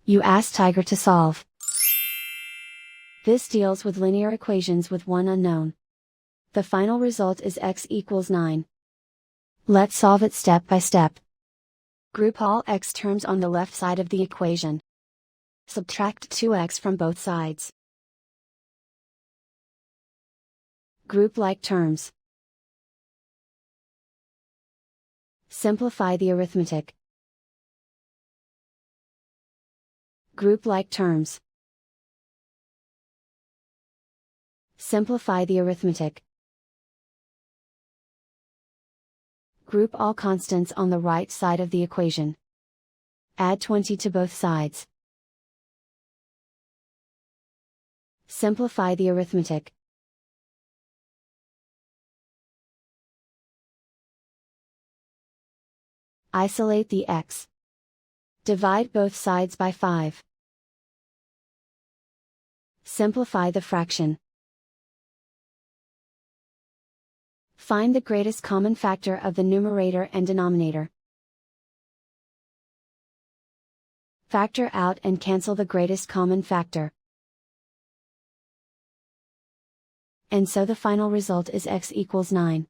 You ask Tiger to solve. This deals with linear equations with one unknown. The final result is x equals 9. Let's solve it step by step. Group all x terms on the left side of the equation. Subtract 2x from both sides. Group like terms. Simplify the arithmetic. Group like terms. Simplify the arithmetic. Group all constants on the right side of the equation. Add 20 to both sides. Simplify the arithmetic. Isolate the x. Divide both sides by 5. Simplify the fraction. Find the greatest common factor of the numerator and denominator. Factor out and cancel the greatest common factor. And so the final result is x equals 9.